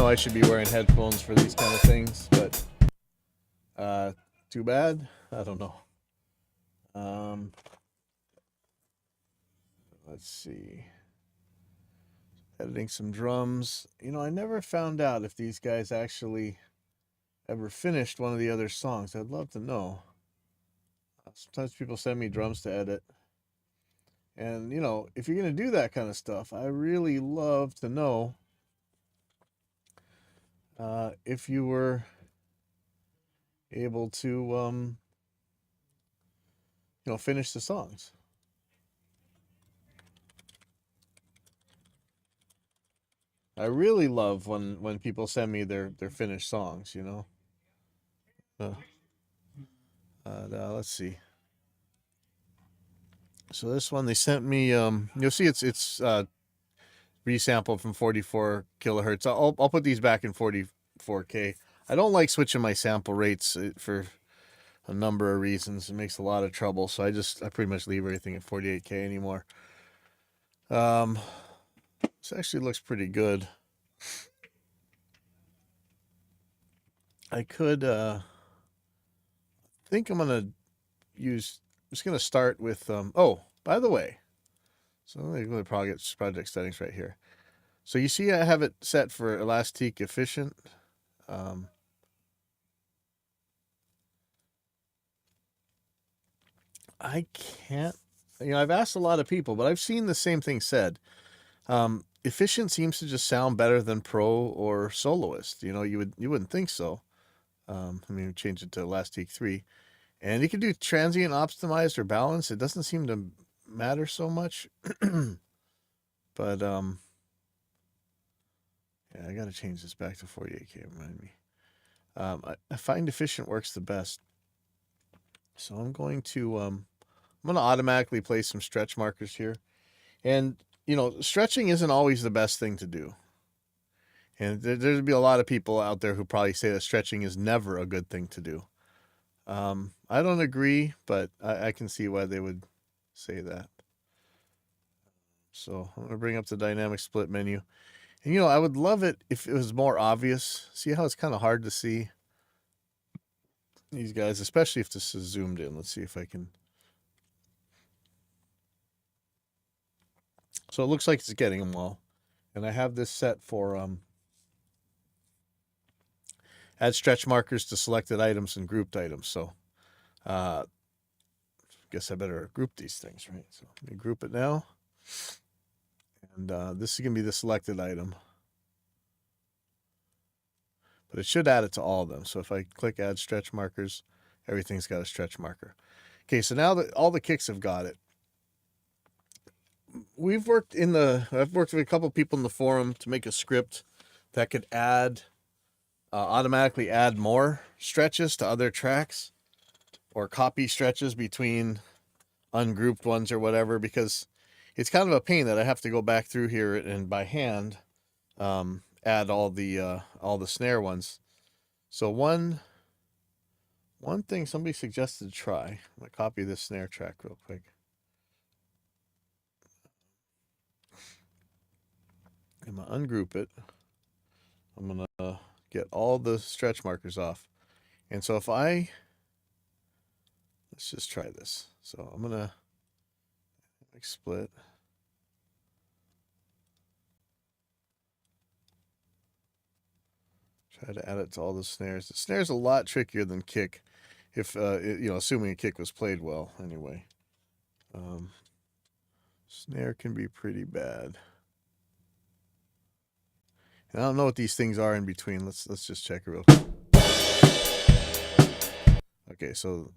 know I should be wearing headphones for these kind of things, but too bad. I don't know. Um, let's see. Editing some drums. You know, I never found out if these guys actually ever finished one of the other songs. I'd love to know. Sometimes people send me drums to edit. And, you know, if you're going to do that kind of stuff, I really love to know if you were able to, finish the songs. I really love when people send me their finished songs, you know. Uh, let's see. So this one they sent me. You'll see it's resampled from 44 kilohertz. I'll put these back in 44K. I don't like switching my sample rates for a number of reasons. It makes a lot of trouble, so I pretty much leave everything at 48K anymore. This actually looks pretty good. I could think I'm gonna use. I'm just gonna start with. Oh, by the way, so let me go to project settings right here. So you see, I have it set for Elastique Efficient. Um, I can't. You know, I've asked a lot of people, but I've seen the same thing said. Efficient seems to just sound better than Pro or Soloist. You know, you wouldn't think so. I mean, change it to Elastique 3. And you can do transient optimized or balanced. It doesn't seem to matter so much. But yeah, I got to change this back to 48K. Remind me. I find efficient works the best. So I'm going to automatically place some stretch markers here. And you know, stretching isn't always the best thing to do. And there'd be a lot of people out there who probably say that stretching is never a good thing to do. I don't agree, but I can see why they would say that. So I'm going to bring up the dynamic split menu. And you know, I would love it if it was more obvious. See how it's kind of hard to see these guys, especially if this is zoomed in. Let's see if I can. So it looks like it's getting them all. And I have this set for add stretch markers to selected items and grouped items. So I guess I better group these things, right? So let me group it now. And this is going to be the selected item. But it should add it to all of them. So if I click add stretch markers, everything's got a stretch marker. Okay, so now that all the kicks have got it, I've worked with a couple people in the forum to make a script that could automatically add more stretches to other tracks or copy stretches between ungrouped ones or whatever, because it's kind of a pain that I have to go back through here and by hand add all the snare ones. So one thing somebody suggested to try. I'm gonna copy this snare track real quick. I'm gonna ungroup it. I'm gonna get all the stretch markers off. And so let's just try this. So I'm gonna split. Try to add it to all the snares. The snare's a lot trickier than kick, if assuming a kick was played well. Anyway, snare can be pretty bad. And I don't know what these things are in between. Let's just check it real quick. Okay, so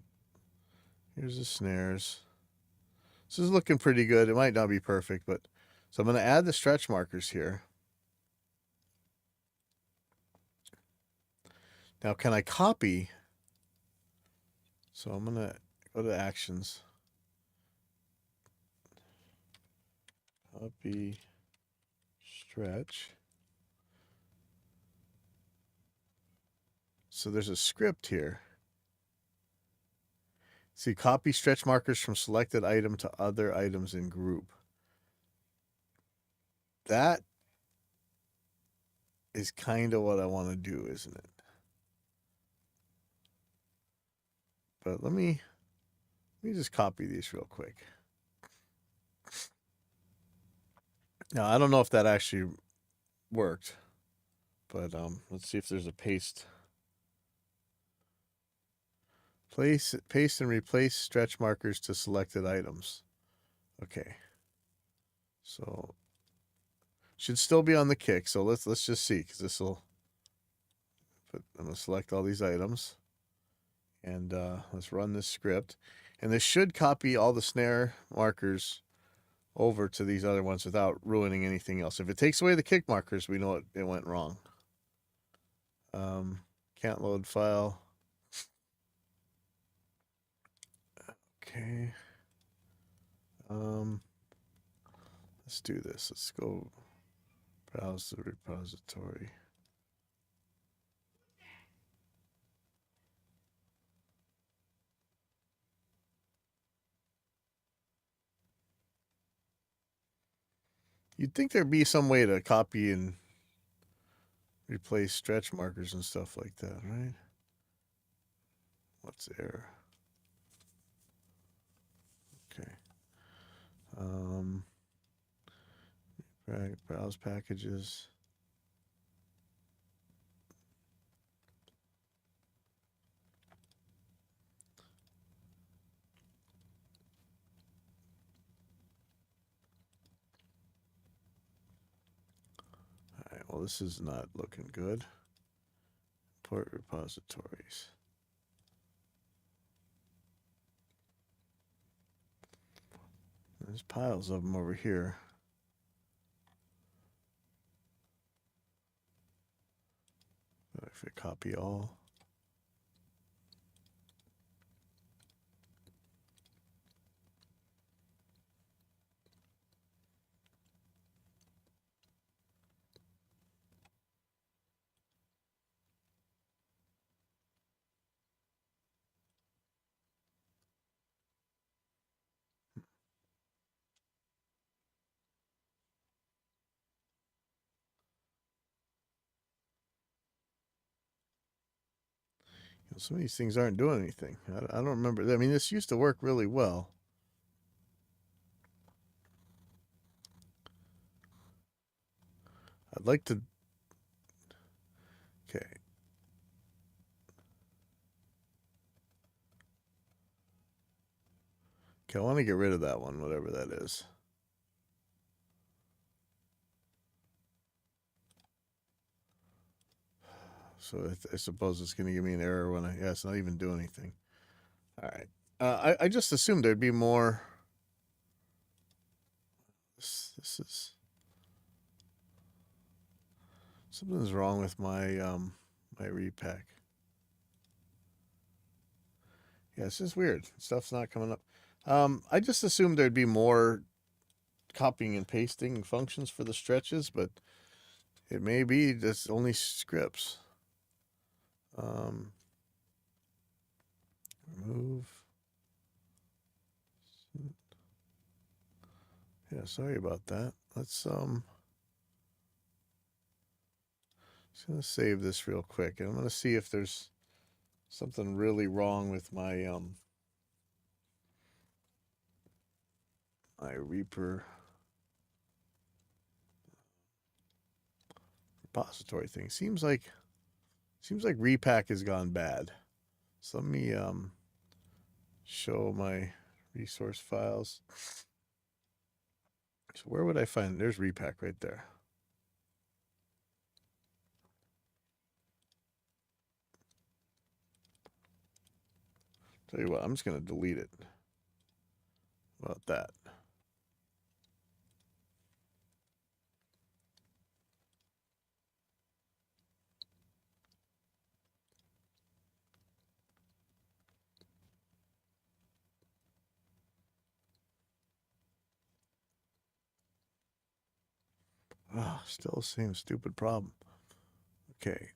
here's the snares. This is looking pretty good. It might not be perfect, but so I'm going to add the stretch markers here. Now, can I copy? So I'm going to go to actions. Copy stretch. So there's a script here. See, copy stretch markers from selected item to other items in group. That is kind of what I want to do, isn't it? But let me just copy these real quick. Now, I don't know if that actually worked, but let's see if there's a paste. Paste and replace stretch markers to selected items. Okay. So should still be on the kick. So let's just see, because this will put. I'm gonna select all these items, and let's run this script, and this should copy all the snare markers over to these other ones without ruining anything else. If it takes away the kick markers, we know it went wrong. Can't load file. Okay. Let's do this. Let's go browse the repository. You'd think there'd be some way to copy and replace stretch markers and stuff like that, right? What's error? Okay. Browse packages. All right, well, this is not looking good. Import repositories. There's piles of them over here. If I copy all. Some of these things aren't doing anything. I don't remember. I mean, this used to work really well. I'd like to. Okay. Okay, I want to get rid of that one, whatever that is. So I suppose it's going to give me an error when yeah, it's not even doing anything. All right. I just assumed there'd be more. This is. Something's wrong with my my repack. Yeah, it's just weird. Stuff's not coming up. I just assumed there'd be more copying and pasting functions for the stretches, but it may be just only scripts. Remove. Yeah, sorry about that. Let's just gonna save this real quick, and I'm gonna see if there's something really wrong with my my Reaper repository thing. Seems like repack has gone bad. So let me show my resource files. So where would I find? There's repack right there. Tell you what, I'm just gonna delete it. About that. Ah, still the same stupid problem. Okay.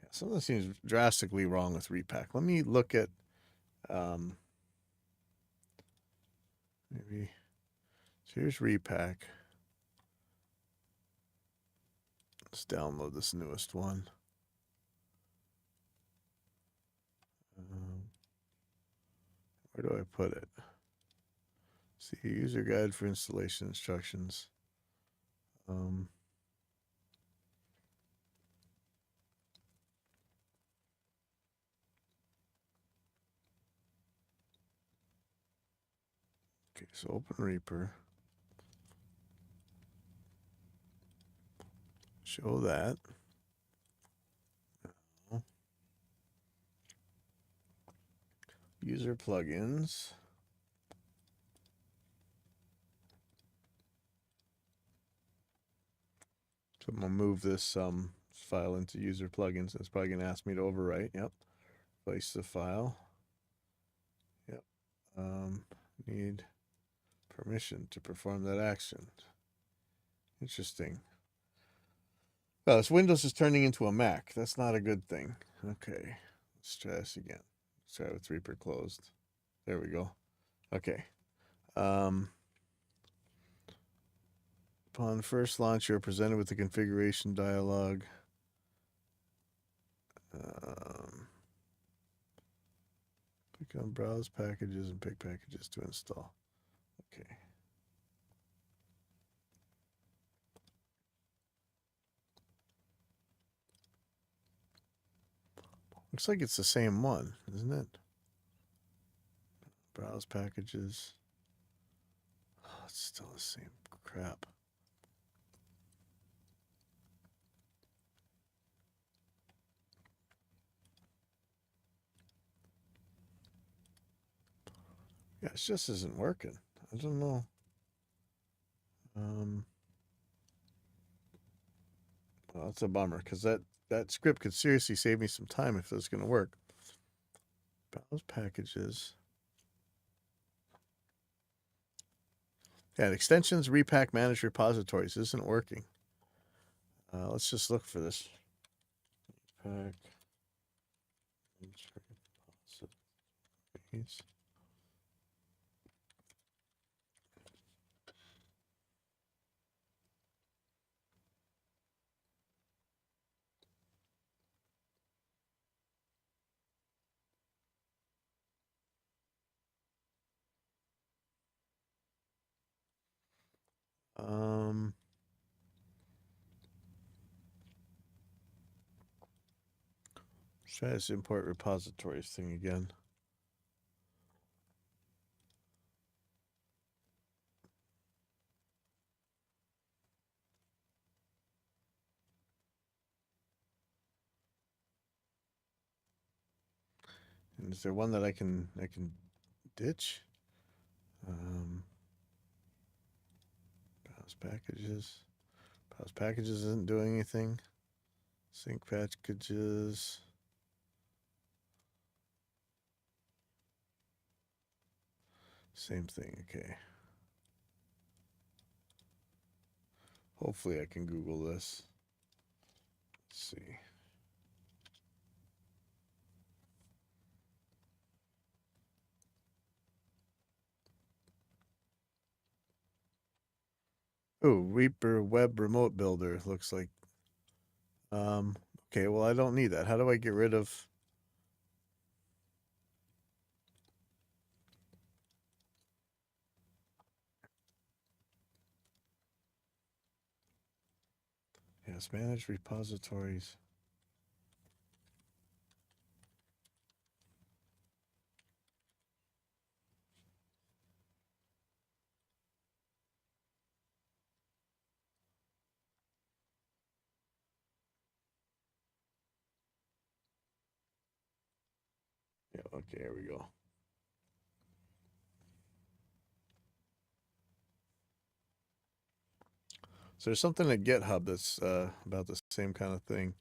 Yeah, something seems drastically wrong with repack. Let me look at Maybe. So here's Repack. Let's download this newest one. Where do I put it? See, user guide for installation instructions. Okay, so open Reaper. Show that. User plugins. So I'm gonna move this file into user plugins. It's probably gonna ask me to overwrite. Yep. Place the file. Yep. Need permission to perform that action. Interesting. Well, this Windows is turning into a Mac. That's not a good thing. Okay. Let's try this again. Let's try with Reaper closed. There we go. Okay. Upon first launch, you're presented with the configuration dialog. Click on Browse Packages and pick packages to install. Okay. Looks like it's the same one, isn't it? Browse Packages. Oh, it's still the same crap. Yeah, it just isn't working. I don't know. Well, that's a bummer because that script could seriously save me some time if it was going to work. Browse Packages. Yeah, extensions, Repack, Manage Repositories isn't working. Let's just look for this. Repack, Manage Repositories. Let's try this import repositories thing again. And is there one that I can ditch? Browse packages. Browse packages isn't doing anything. Sync packages. Same thing. Okay. Hopefully I can Google this. Let's see. Oh, Reaper Web Remote Builder looks like. Okay, well I don't need that. How do I get rid of? Yes, manage repositories. Yeah, okay, here we go. So there's something at GitHub that's about the same kind of thing.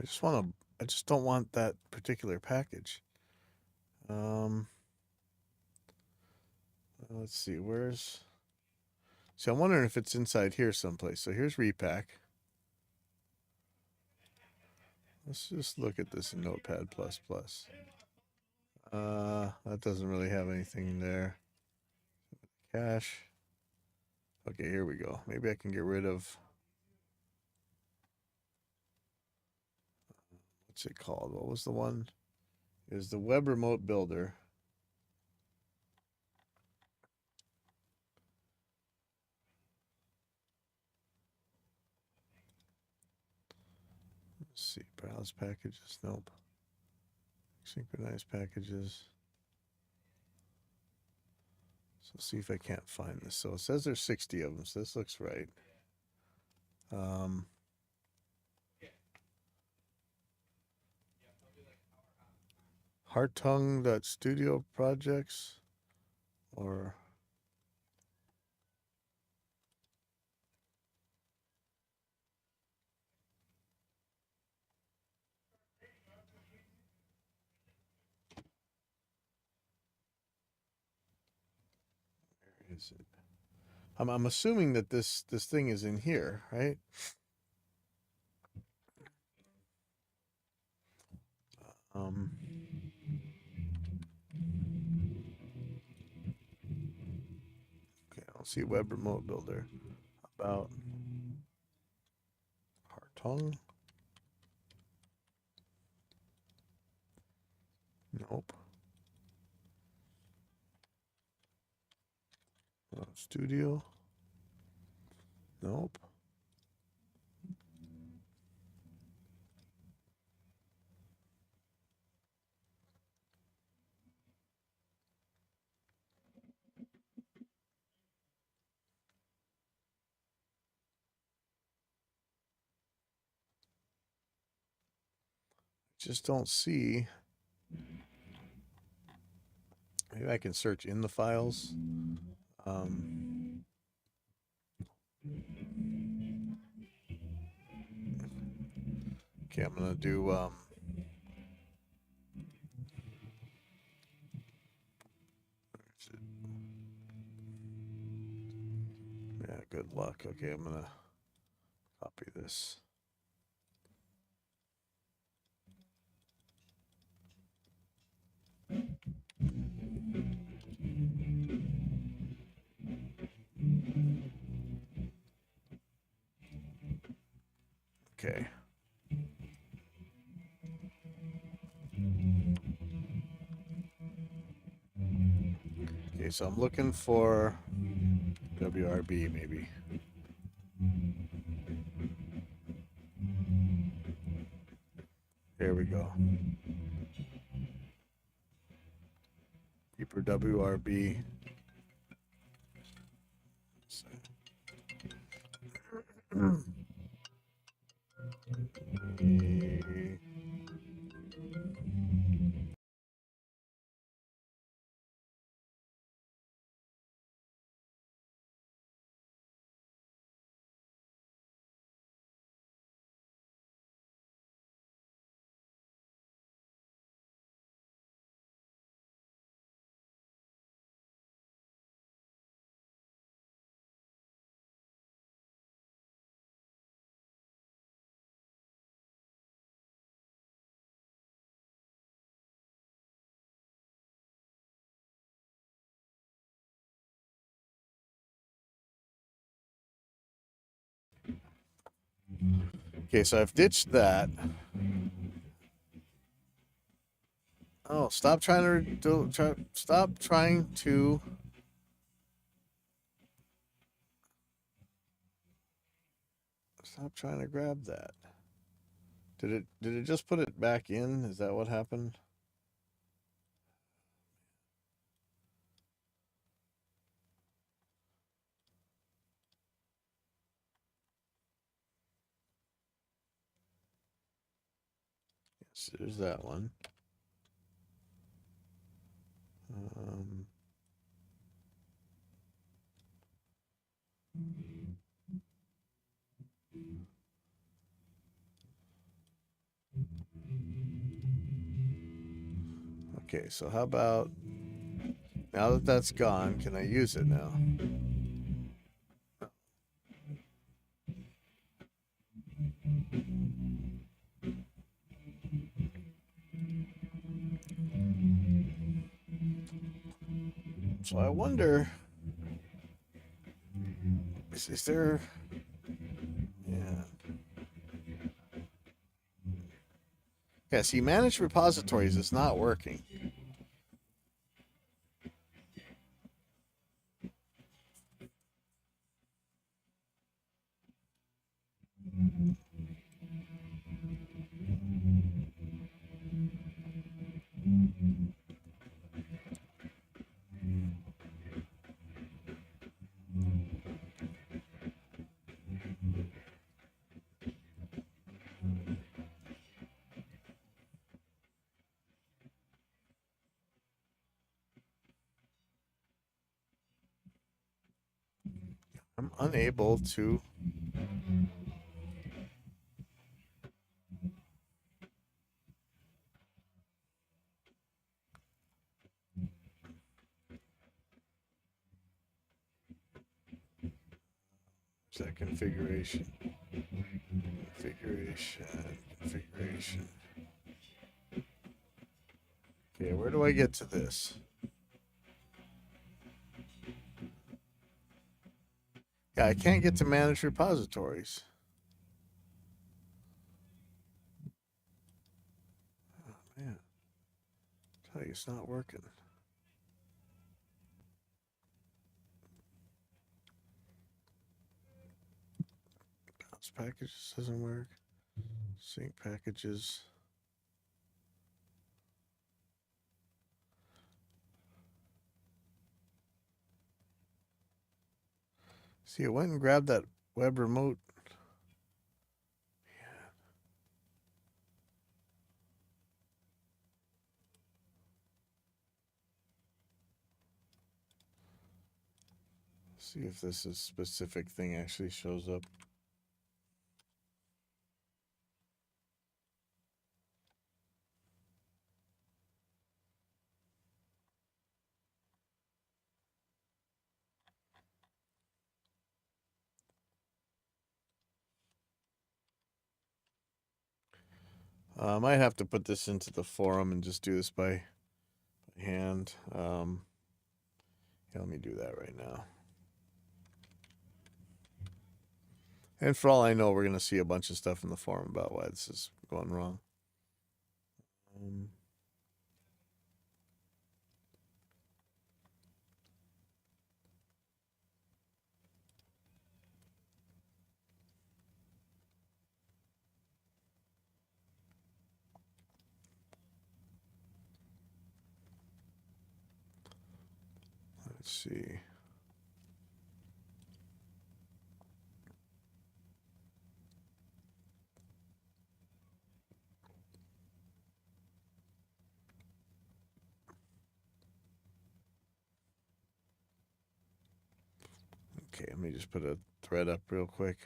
I just want to I just don't want that particular package. Let's see, where's... So I'm wondering if it's inside here someplace. So here's Repack. Let's just look at this in Notepad++. That doesn't really have anything there. Cache. Okay, here we go. Maybe I can get rid of... What's it called? What was the one? It was the Web Remote Builder. Let's see. Browse packages. Nope. Synchronize packages. So see if I can't find this. So it says there's 60 of them. So this looks right. Hartung.studio projects or... Is it? I'm assuming that this thing is in here, right? Okay, I don't see Web Remote Builder. About Hartung? Nope. Studio? Nope. Just don't see. Maybe I can search in the files. Okay, I'm gonna do yeah, good luck. Okay, I'm gonna copy this. Okay. Okay, so I'm looking for WRB maybe. There we go. Deeper WRB. Okay, so I've ditched that. Oh, stop trying to stop trying to grab that. Did it just put it back in? Is that what happened? Yes, there's that one. Okay, so how about now that that's gone, can I use it now? So I wonder, is there, yeah. Yeah, see, manage repositories is not working. I'm unable to. Is that configuration? Configuration. Okay, where do I get to this? Yeah, I can't get to manage repositories. Oh, man, I tell you, it's not working. Bounce packages doesn't work. Sync packages. See, I went and grabbed that web remote. See if this is specific thing actually shows up. I might have to put this into the forum and just do this by hand. Yeah, let me do that right now. And for all I know, we're going to see a bunch of stuff in the forum about why this is going wrong. Let's see. Okay, let me just put a thread up real quick.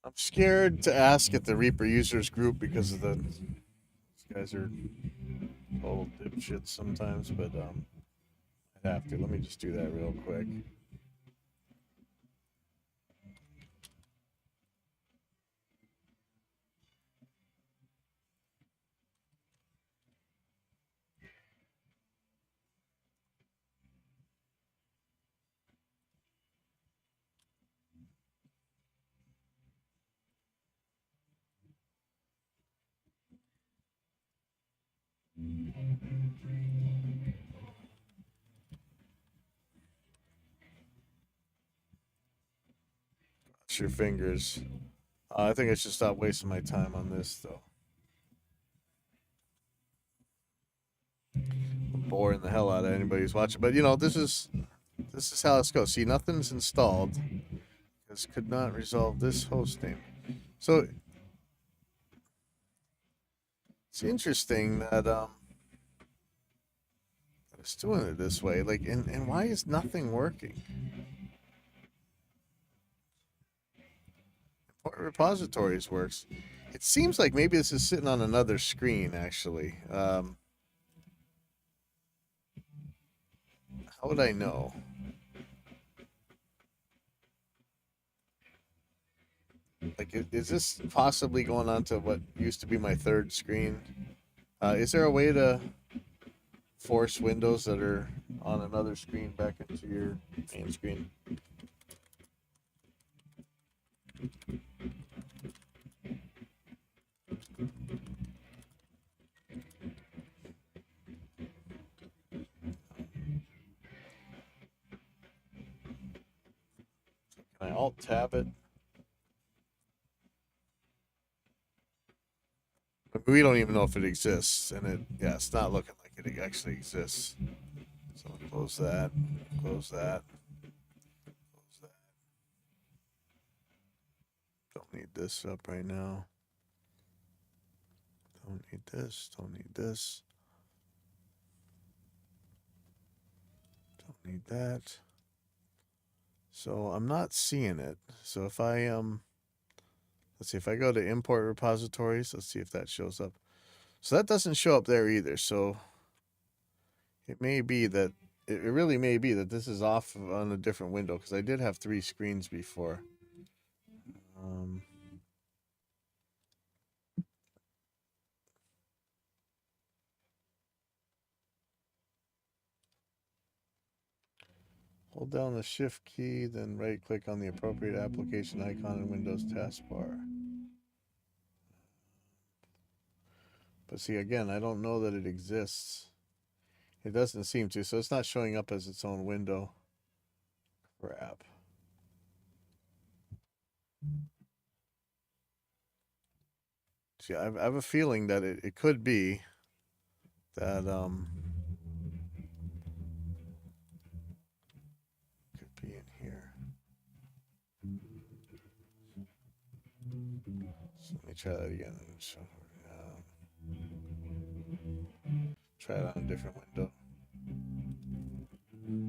I'm scared to ask at the Reaper users group because of these guys are total dipshits sometimes, but I have to. Let me just do that real quick. Cross your fingers. I think I should stop wasting my time on this, though. I'm boring the hell out of anybody who's watching. But you know, this is how this goes. See, nothing's installed. This could not resolve this host name. So it's interesting that it's doing it this way. Like, and why is nothing working? Repositories works. It seems like maybe this is sitting on another screen, actually. How would I know? Like, is this possibly going on to what used to be my third screen? Is there a way to force windows that are on another screen back into your main screen? Can I alt tab it? We don't even know if it exists, and it's not looking like it actually exists. So close that, close that, close that. Don't need this up right now. Don't need this, don't need this. Don't need that. So I'm not seeing it. So if I let's see, if I go to import repositories, let's see if that shows up. So that doesn't show up there either. So it may be that it really may be that this is off on a different window, because I did have 3 screens before. Hold down the shift key, then right click on the appropriate application icon in Windows taskbar. But see, again, I don't know that it exists. It doesn't seem to, so it's not showing up as its own window. Crap. See, I have a feeling that it could be that could be in here. So let me try that again. Try it on a different window.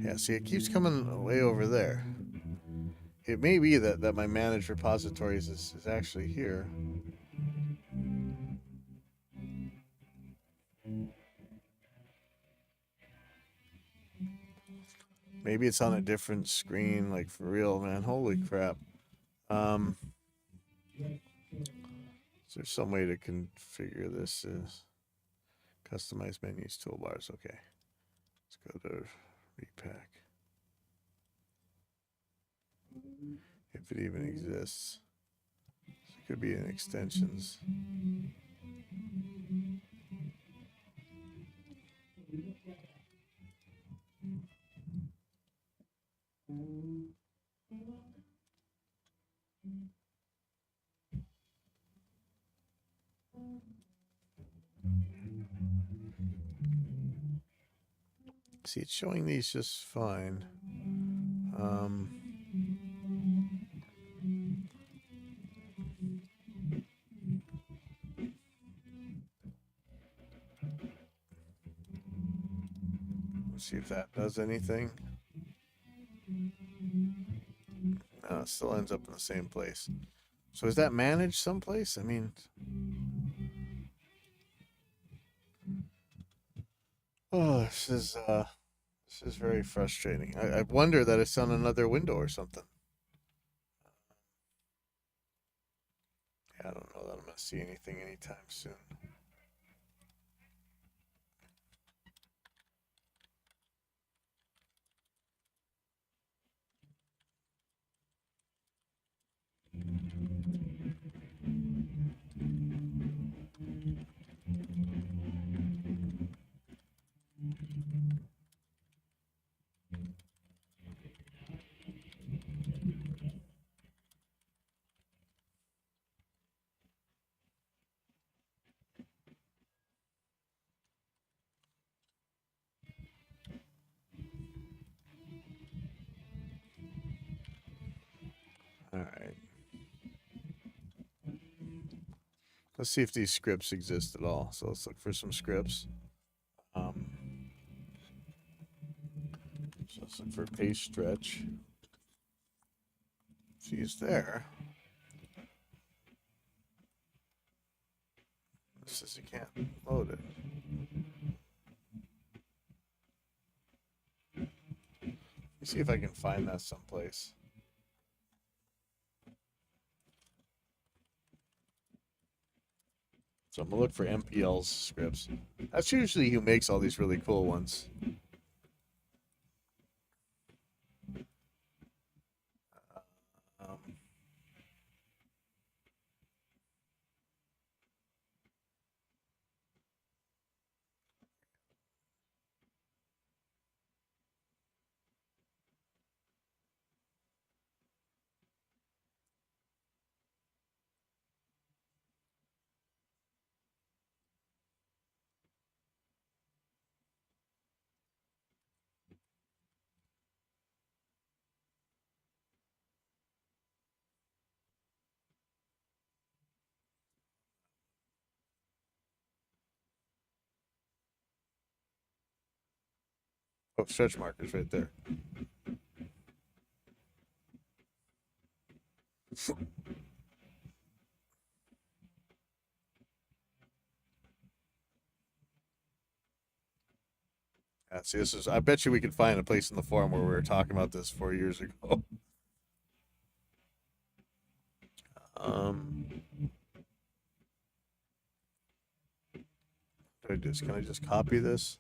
Yeah, see, it keeps coming way over there. It may be that my managed repositories is actually here. Maybe it's on a different screen, like for real, man. Holy crap. Is there some way to configure this? Customize menus, toolbars. Okay. Let's go to repack. If it even exists. It could be in extensions. See, it's showing these just fine. Let's see if that does anything. No, it still ends up in the same place. So is that managed someplace? I mean, oh, this is very frustrating. I wonder that it's on another window or something. Yeah, I don't know that I'm gonna see anything anytime soon. All right. Let's see if these scripts exist at all. So let's look for some scripts. So let's look for paste stretch. See, it's there. It says you can't load it. Let me see if I can find that someplace. So I'm gonna look for MPL's scripts. That's usually who makes all these really cool ones. Um, oh, stretch markers right there. Yeah, see, this is. I bet you we could find a place in the forum where we were talking about this 4 years ago. Um, can I just copy this?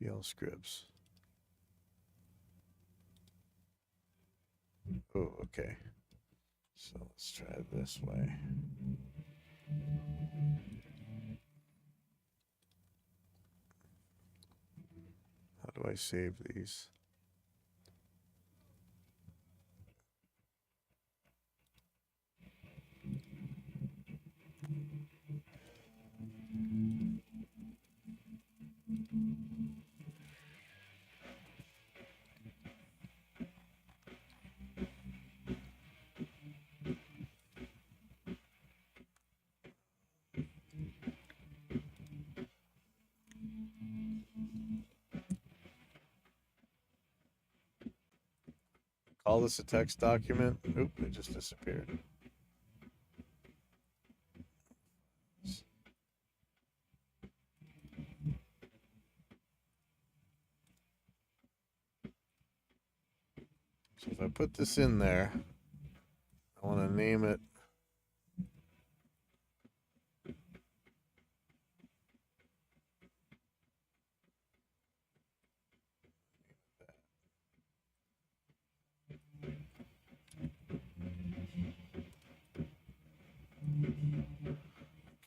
PL scripts. Oh, okay. So let's try it this way. How do I save these? Call this a text document. Oop, it just disappeared. So if I put this in there, I want to name it.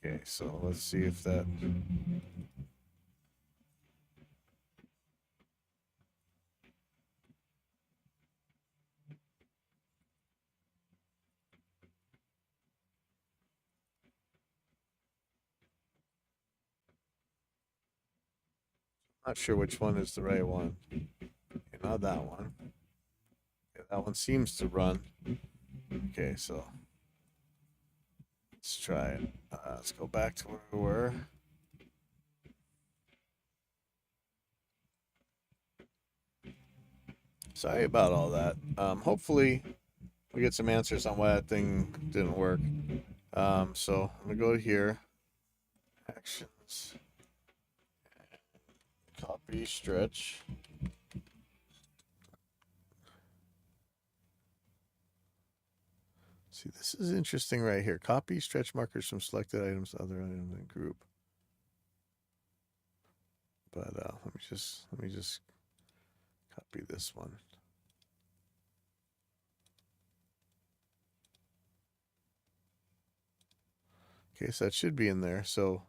Okay, so let's see if that. Not sure which one is the right one. Okay, not that one. Okay, that one seems to run. Okay, so let's try it. Let's go back to where we were. Sorry about all that. Hopefully, we get some answers on why that thing didn't work. So I'm gonna go here, actions, copy, stretch. See, this is interesting right here. Copy stretch markers from selected items to other items in group. But let me just copy this one. Okay, so that should be in there. So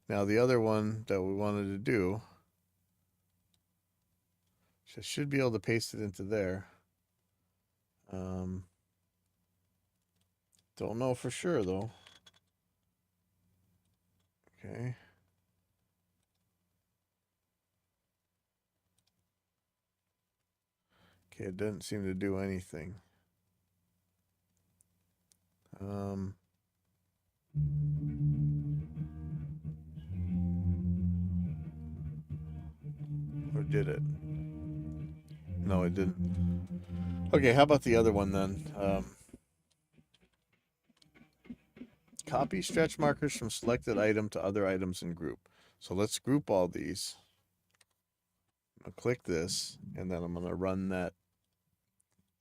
now the other one that we wanted to do I should be able to paste it into there. Don't know for sure though. Okay. Okay, it doesn't seem to do anything. Or did it? No, it didn't. Okay, how about the other one then? Copy stretch markers from selected item to other items in group. So let's group all these. I'll click this, and then I'm going to run that.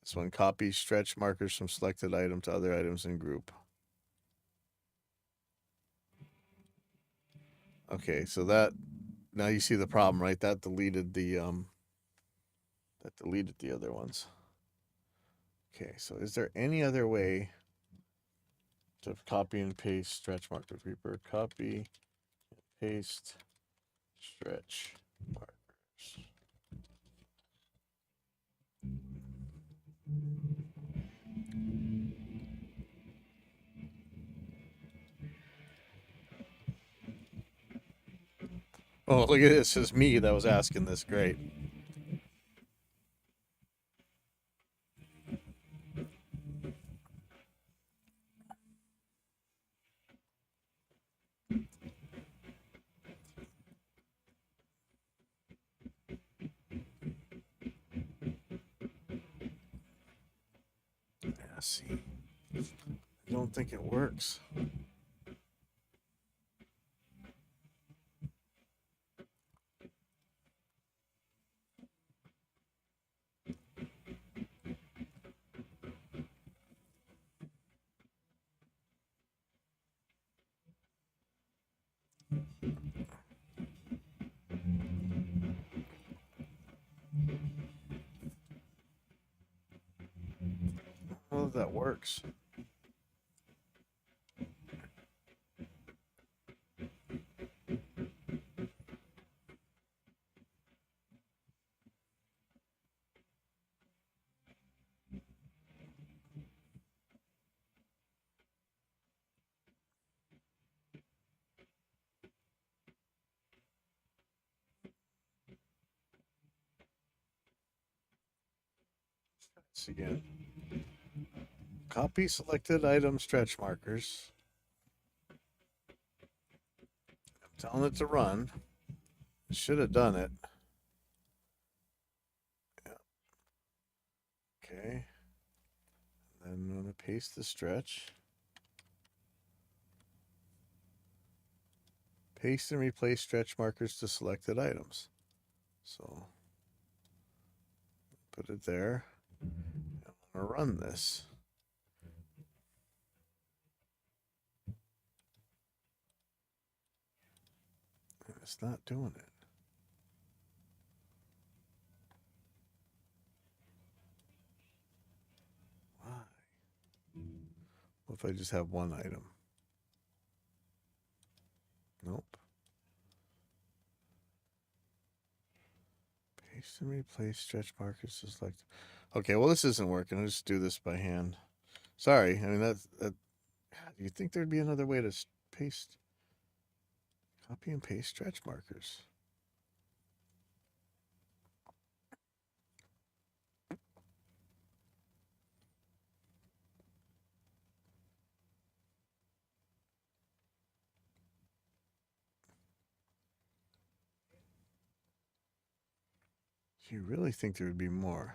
This one, copy stretch markers from selected item to other items in group. Okay, so that, now you see the problem, right? That deleted the other ones. Okay, so is there any other way to copy and paste stretch markers? Reaper, copy, paste, stretch markers. Oh, look at this. It's me that was asking this. Great. Yeah, see. I don't think it works. Well, that works. Let's see again. Copy selected item stretch markers. I'm telling it to run. It should have done it. Yeah. Okay. Then I'm going to paste the stretch. Paste and replace stretch markers to selected items. So put it there. I'm going to run this. And it's not doing it. Why? What if I just have one item? Nope. Paste and replace stretch markers to select. Okay, well this isn't working. I'll just do this by hand. Sorry. I mean that you'd think there'd be another way to paste, copy and paste stretch markers. You really think there would be more?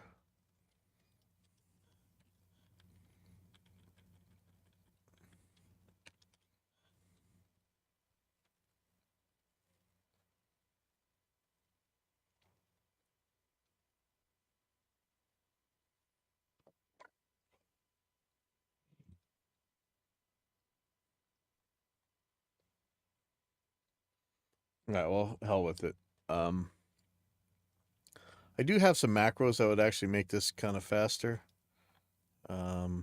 All right, well, hell with it. I do have some macros that would actually make this kind of faster. Let's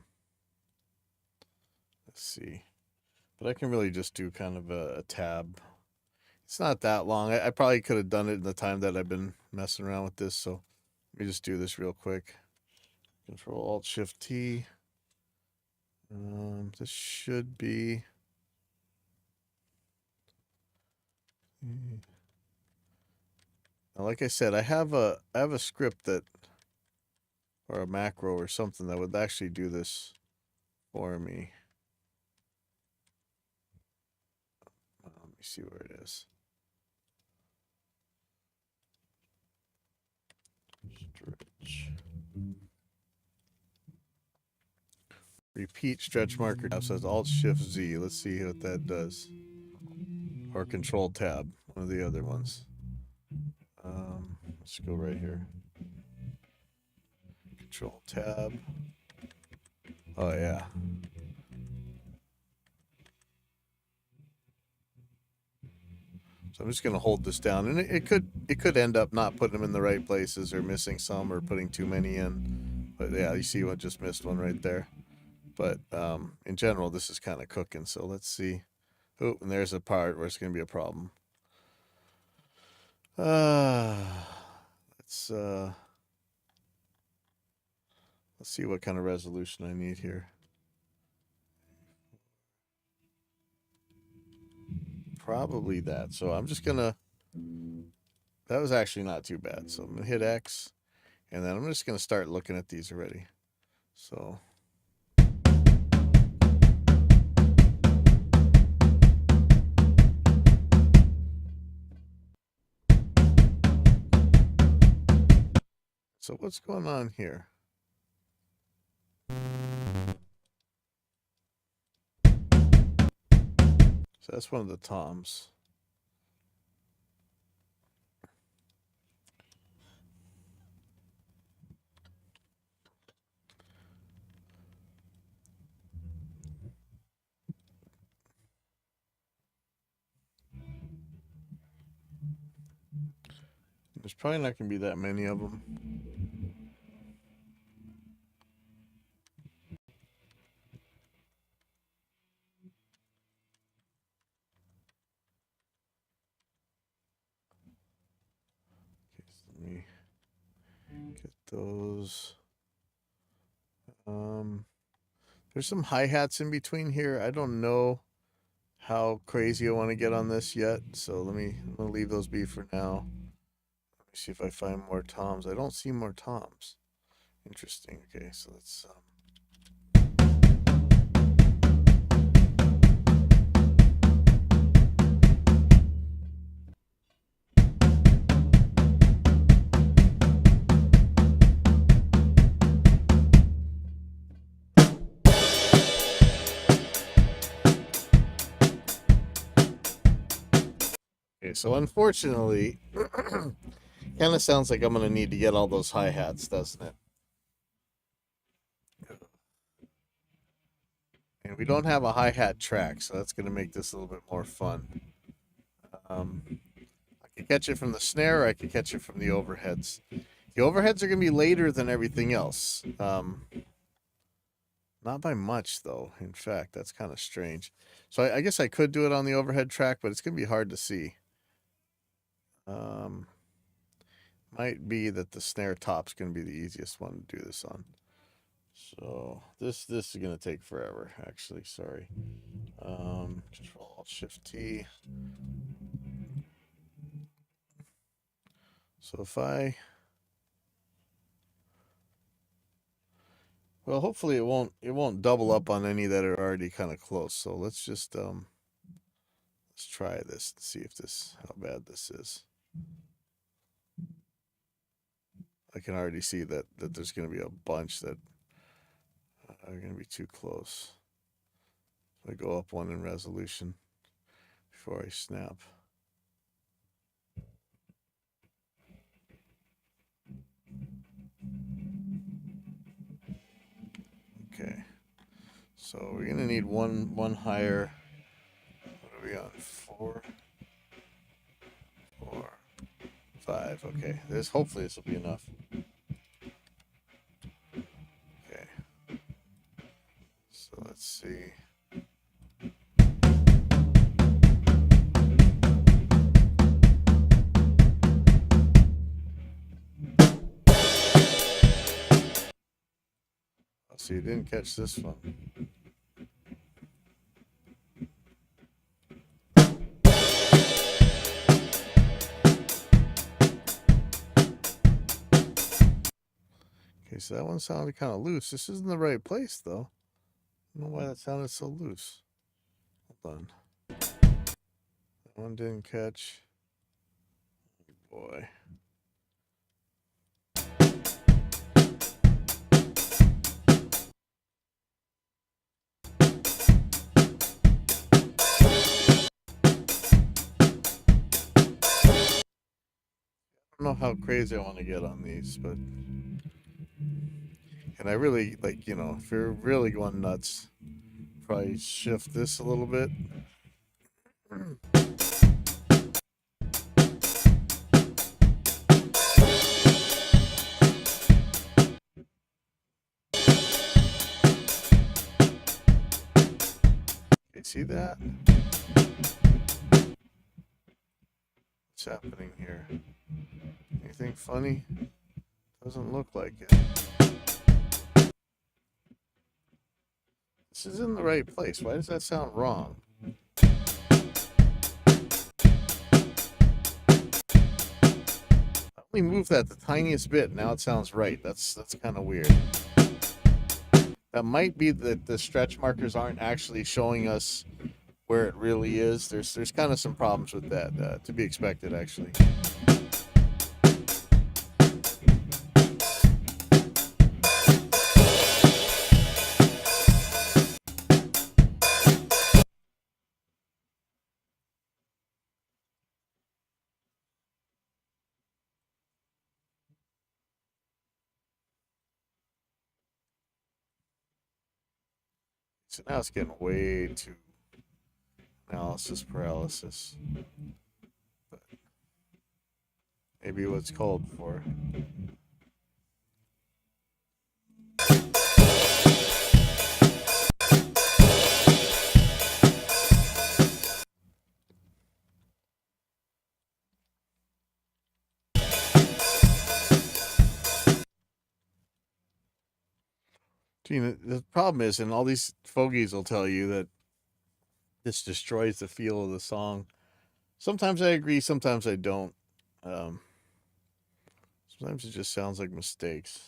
see. But I can really just do kind of a tab. It's not that long. I probably could have done it in the time that I've been messing around with this. So Let me just do this real quick. Control Alt Shift T. This should be. Now, like I said, I have a script that, or a macro or something that would actually do this for me. Let me see where it is. Stretch. Repeat stretch marker tab says Alt Shift Z. Let's see what that does. Or Control Tab, one of the other ones. Let's go right here. Control Tab. Oh yeah. So I'm just gonna hold this down, and it could end up not putting them in the right places or missing some or putting too many in. But yeah, you see what just missed one right there. But in general, this is kind of cooking. So let's see. Oh, and there's a part where it's going to be a problem. Let's see what kind of resolution I need here. Probably that. So I'm just gonna. That was actually not too bad. So I'm gonna hit X, and then I'm just gonna start looking at these already. So. So what's going on here? So that's one of the toms. There's probably not going to be that many of them. Okay, so let me get those. There's some hi-hats in between here. I don't know how crazy I want to get on this yet, so I'm gonna leave those be for now. Let me see if I find more toms. I don't see more toms. Interesting. Okay, so let's Okay, so unfortunately, kind of sounds like I'm going to need to get all those hi-hats, doesn't it? And we don't have a hi-hat track, so that's going to make this a little bit more fun. I could catch it from the snare, or I could catch it from the overheads. The overheads are going to be later than everything else. Not by much, though. In fact, that's kind of strange. So I guess I could do it on the overhead track, but it's going to be hard to see. Might be that the snare top's going to be the easiest one to do this on. So this is going to take forever, actually. Sorry. Control Alt Shift T. So if I, well, hopefully it won't double up on any that are already kind of close. So let's just let's try this and see if how bad this is. I can already see that there's going to be a bunch that are going to be too close. I go up one in resolution before I snap. Okay, so we're going to need one higher. What are we on? 4, 5. Okay, hopefully this will be enough. Okay, so let's see. So you didn't catch this one. Okay, so that one sounded kind of loose. This isn't the right place, though. I don't know why that sounded so loose. Hold on. That one didn't catch. Oh, boy. I don't know how crazy I want to get on these, but... And I really, like, you know, if you're really going nuts, probably shift this a little bit. Okay, see that? What's happening here? Anything funny? Doesn't look like it. This is in the right place. Why does that sound wrong? I only moved that the tiniest bit. Now it sounds right. That's kind of weird. That might be that the stretch markers aren't actually showing us where it really is. There's kind of some problems with that, to be expected, actually. So now it's getting way too analysis paralysis. But maybe what's called for. Gene, the problem is, and all these fogies will tell you that this destroys the feel of the song. Sometimes I agree, sometimes I don't. Um, Sometimes it just sounds like mistakes.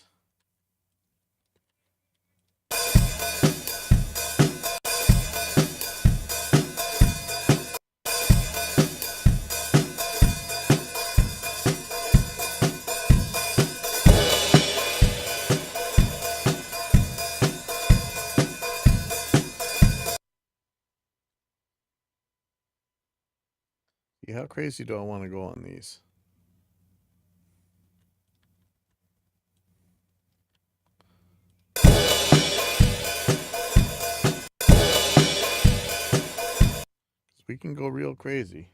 Yeah, how crazy do I want to go on these? We can go real crazy.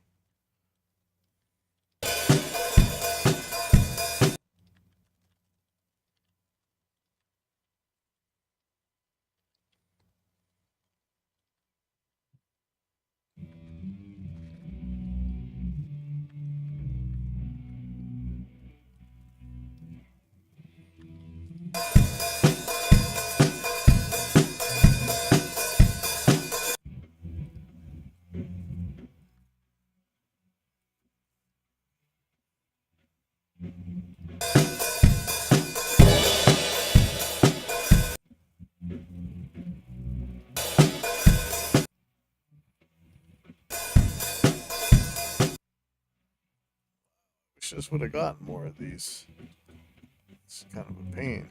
Wish this would have gotten more of these. It's kind of a pain.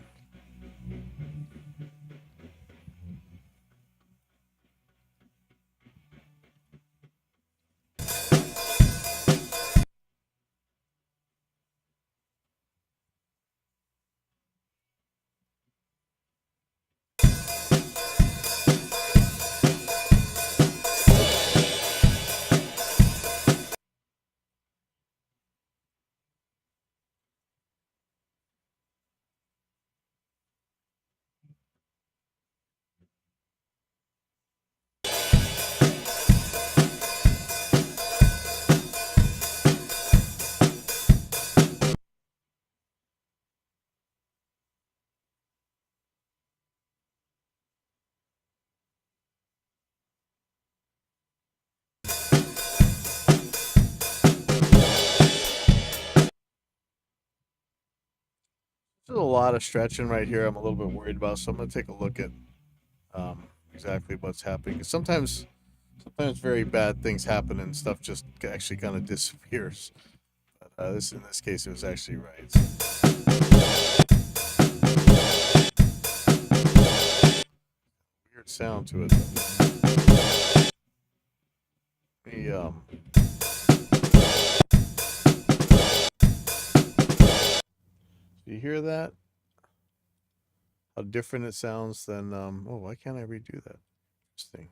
a lot of stretching right here I'm a little bit worried about, so I'm going to take a look at exactly what's happening. 'Cause sometimes very bad things happen and stuff just actually kind of disappears. But in this case, it was actually right. Weird sound to it. Do you hear that? How different it sounds than oh, why can't I redo that? Interesting.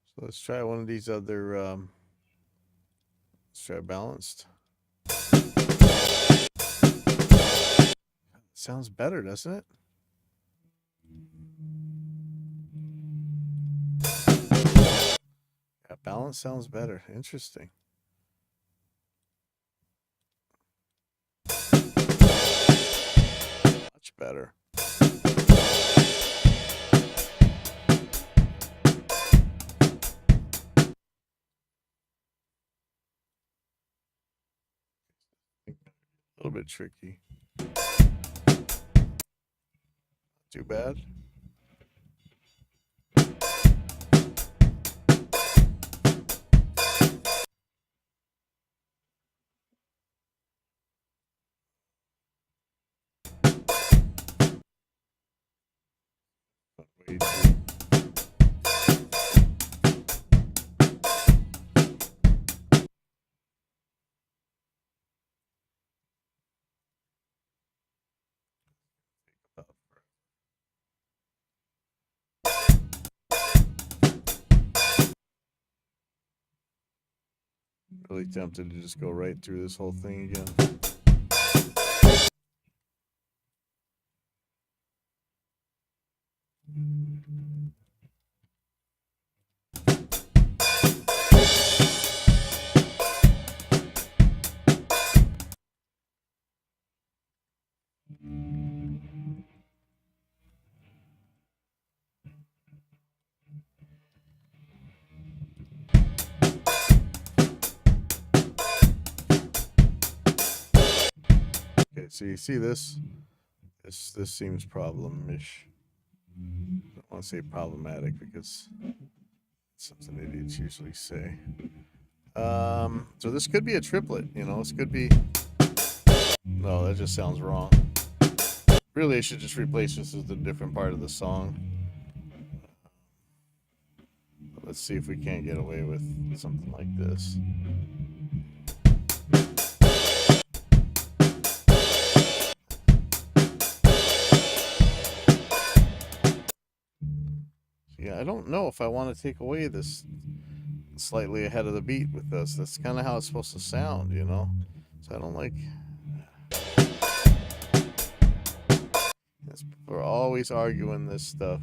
So let's try one of these other let's try balanced. Sounds better, doesn't it? Yeah, balance sounds better. Interesting. Much better. A little bit tricky. Too bad. Wait. Really tempted to just go right through this whole thing again. Okay, so you see this? This seems problem-ish. I don't want to say problematic because it's something idiots usually say. So this could be a triplet, you know, this could be... No, that just sounds wrong. Really, I should just replace this as a different part of the song. Let's see if we can't get away with something like this. Yeah, I don't know if I want to take away this slightly ahead of the beat with this. That's kind of how it's supposed to sound, you know? So I don't like... We're always arguing this stuff.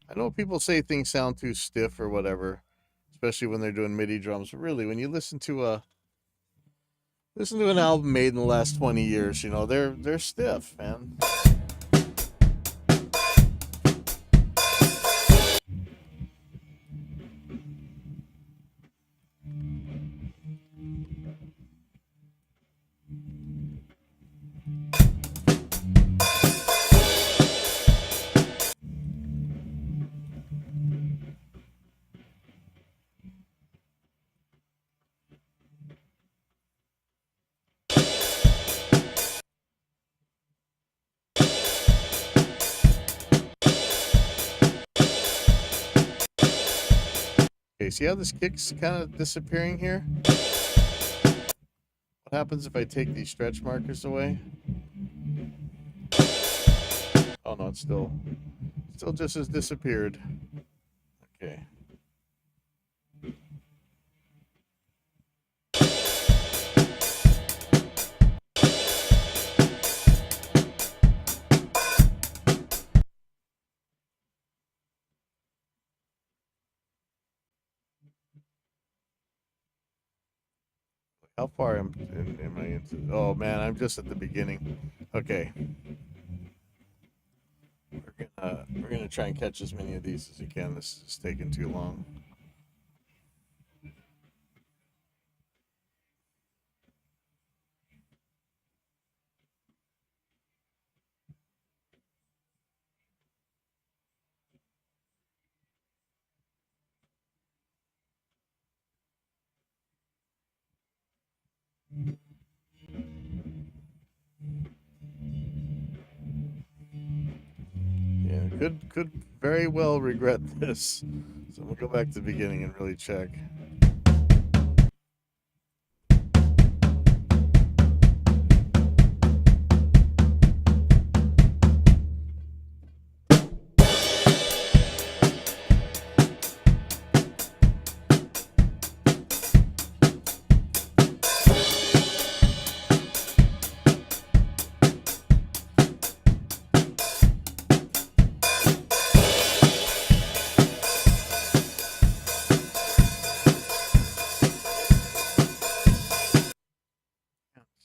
I know people say things sound too stiff or whatever, especially when they're doing MIDI drums. But really, when you listen to an album made in the last 20 years, you know, they're stiff, man. Okay, see how this kick's kind of disappearing here? What happens if I take these stretch markers away? Oh no, it's still just has disappeared. Okay. How far am I into? Oh man, I'm just at the beginning. Okay. We're gonna try and catch as many of these as we can. This is taking too long. Yeah, could very well regret this. So we'll go back to the beginning and really check.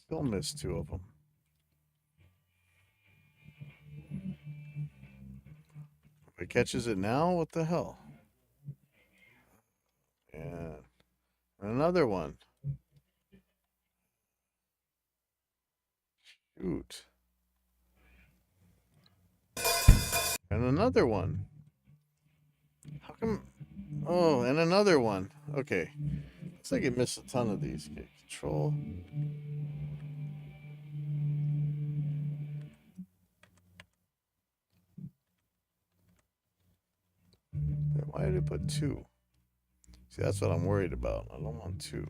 Still missed two of them. If it catches it now, what the hell? Yeah. Another one. Shoot. And another one. How come? Oh, and another one. Okay. Looks like it missed a ton of these. Okay, control. Why did it put two? See, that's what I'm worried about. I don't want two.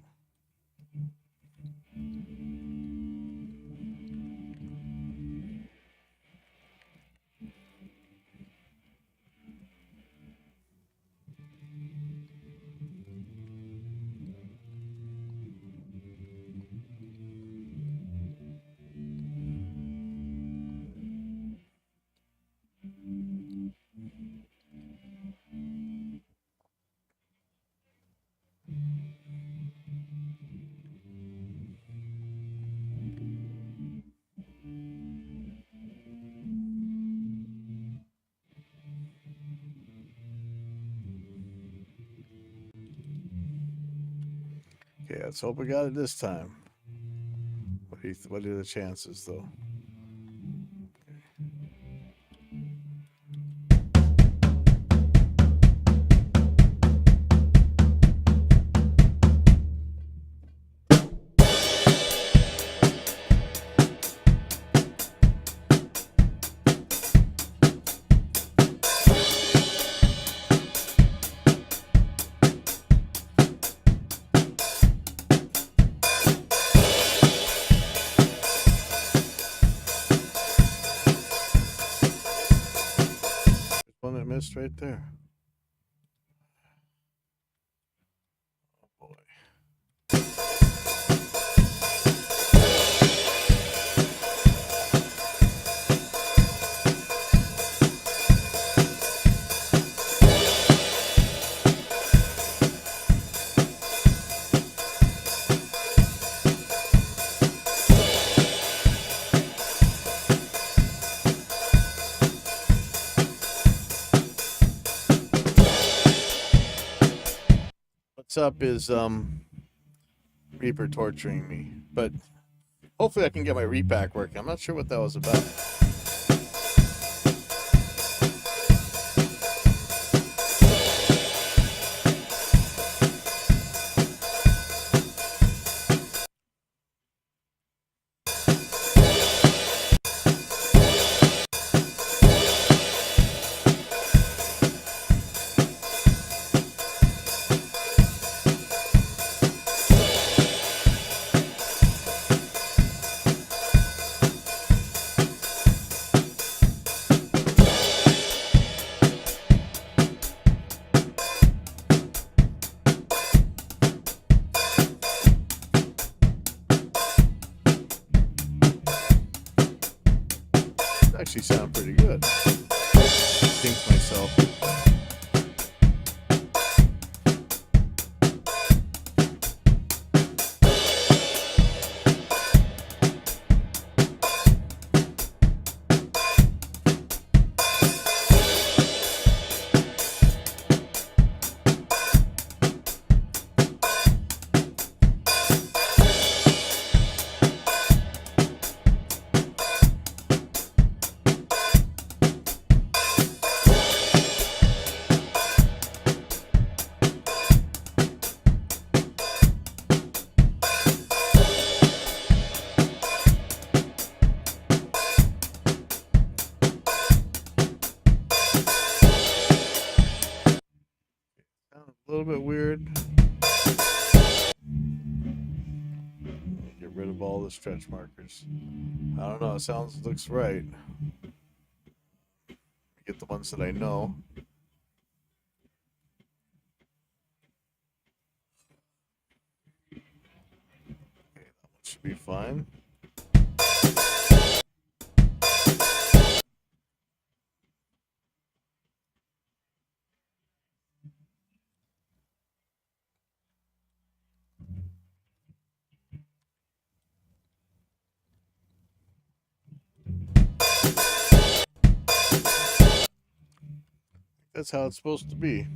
Okay, let's hope we got it this time. What are the chances, though? One that missed right there. Oh boy. What's up is Reaper torturing me, but hopefully I can get my repack working. I'm not sure what that was about. little bit weird. Get rid of all the stretch markers. I don't know. It looks right. Get the ones that I know. Okay, that one should be fine. That's how it's supposed to be.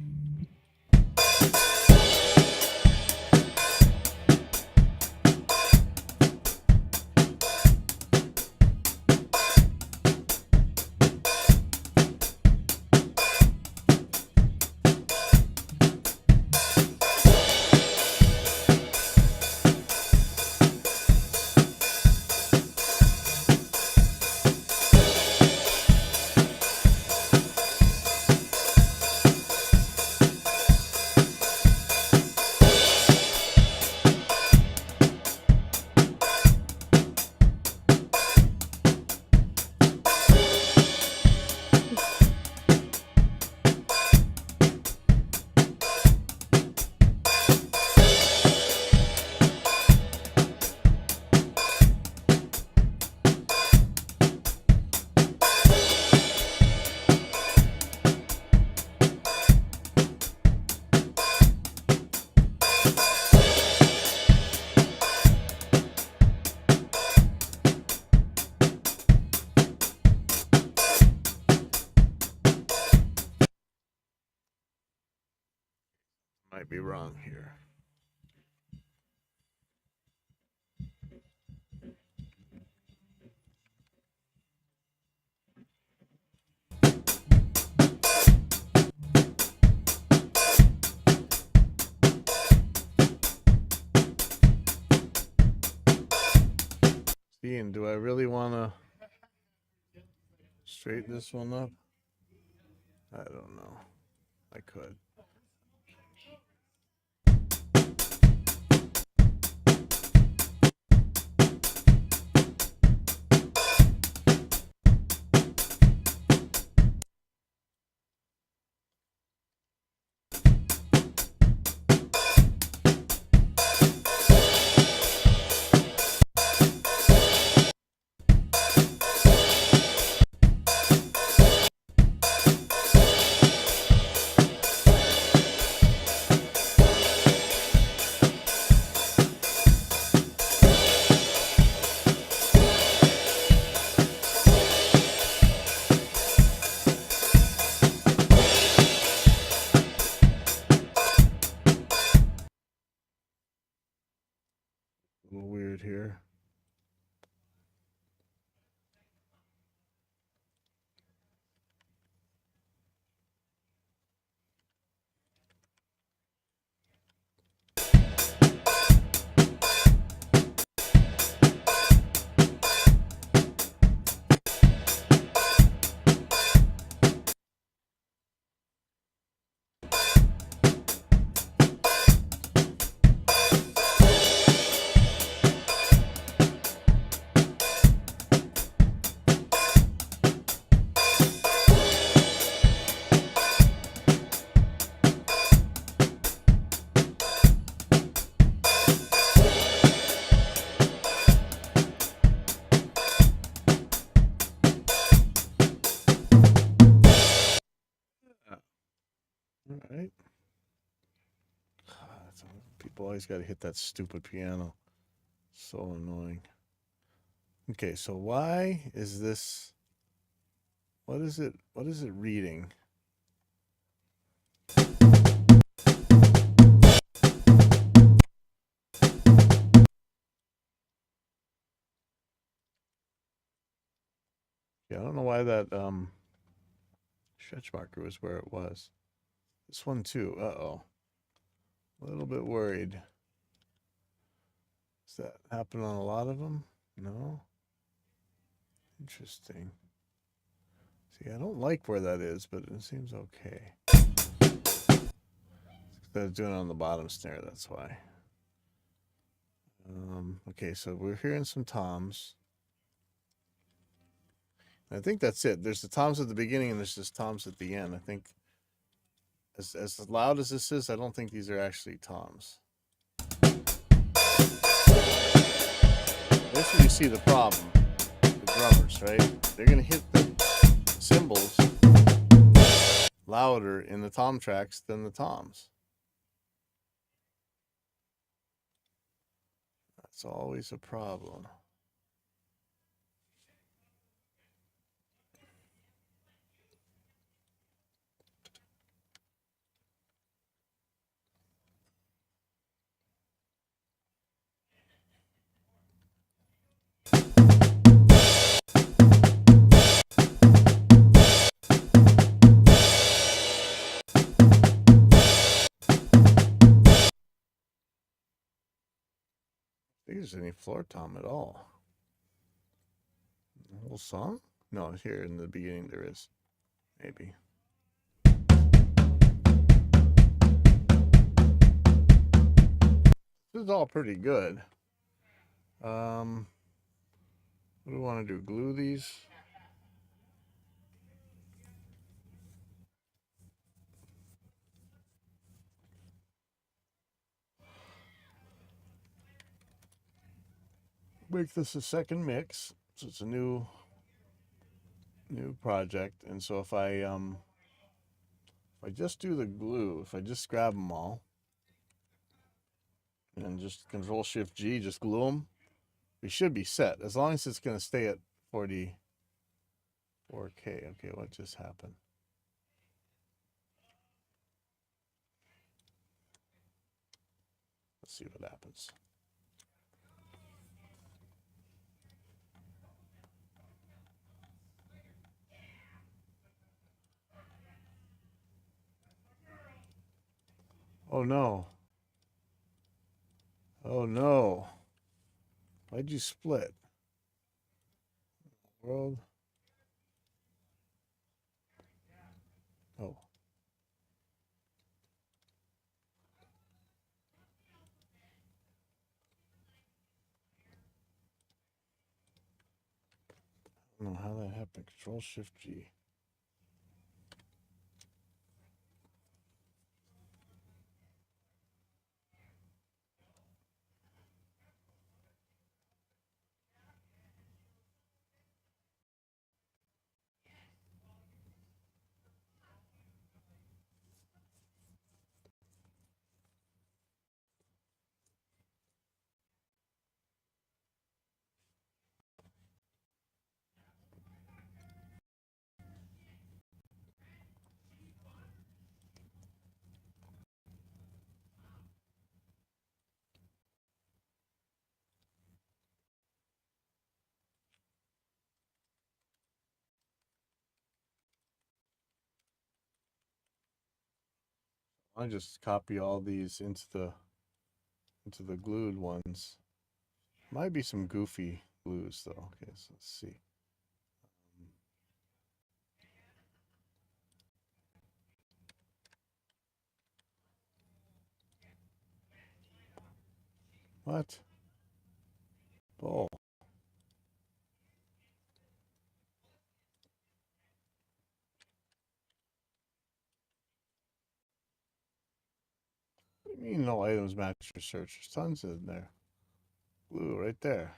Might be wrong here. Ian, do I really want to straighten this one up? I don't know. I could. A little weird here. All right. People always got to hit that stupid piano. So annoying. Okay, so why is this? What is it? What is it reading? Yeah, I don't know why that stretch marker was where it was. This one too. Uh-oh. A little bit worried. Does that happen on a lot of them? No. Interesting. See, I don't like where that is, but it seems okay. was doing it on the bottom snare, that's why. Okay, so we're hearing some toms. I think that's it. There's the toms at the beginning and there's just toms at the end. I think as loud as this is, I don't think these are actually toms. This is where you see the problem. The drummers, right? They're gonna hit the cymbals louder in the tom tracks than the toms. That's always a problem. I think there's any floor tom at all. The whole song? No, here in the beginning there is. Maybe. This is all pretty good. What do we want to do? Glue these? Make this a second mix. So it's a new project. And so if I just do the glue, if I just grab them all and just Control Shift G, just glue them, we should be set. As long as it's going to stay at 44K. Okay, what just happened? Let's see what happens. Oh no. Oh no. Why'd you split? World. Oh. I don't know how that happened. Control Shift G. I just copy all these into the glued ones. Might be some goofy glues though. Okay, so let's see. What? Oh. What do you mean no items match your search? There's tons in there. Glue right there.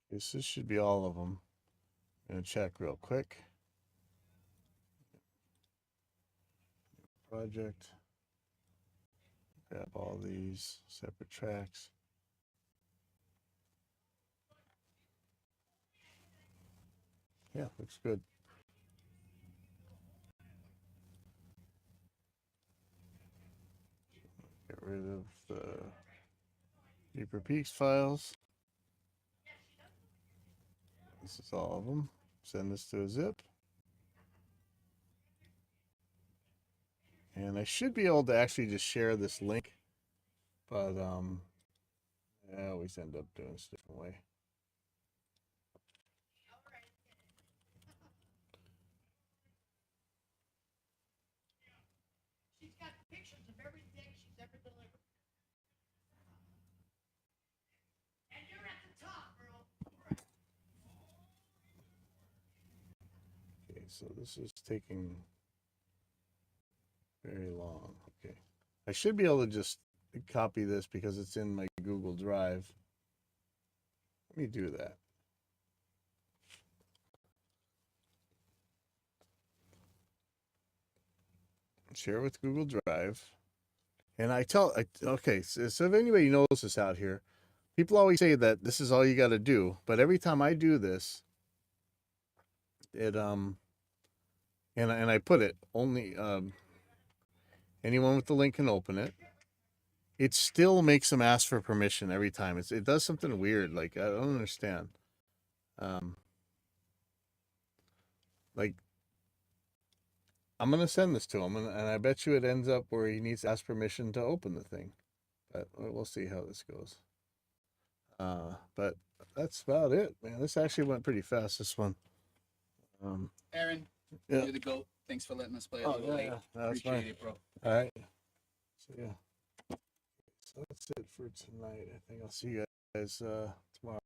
This should be all of them. I'm gonna check real quick. Project. Grab all these separate tracks. Yeah, looks good. Get rid of the Deeper Peaks files. This is all of them. Send this to a zip. And I should be able to actually just share this link, but I always end up doing it a different way. She's got pictures of everything she's ever delivered. And you're at the top, girl. Okay, so this is taking very long. Okay. I should be able to just copy this because it's in my Google Drive. Let me do that. Share with Google Drive. And okay, so if anybody knows this out here, people always say that this is all you got to do. But every time I do this, it, and I put it only, anyone with the link can open it. It still makes them ask for permission every time. It does something weird. Like, I don't understand. Like, I'm gonna send this to him, and I bet you it ends up where he needs to ask permission to open the thing. But we'll see how this goes. But that's about it, man. This actually went pretty fast. This one. Aaron, Yeah. you're the GOAT. Thanks for letting us play a Oh, little yeah, late. yeah. No, that's Appreciate fine. it, bro. All right. So yeah. So that's it for tonight. I think I'll see you guys tomorrow.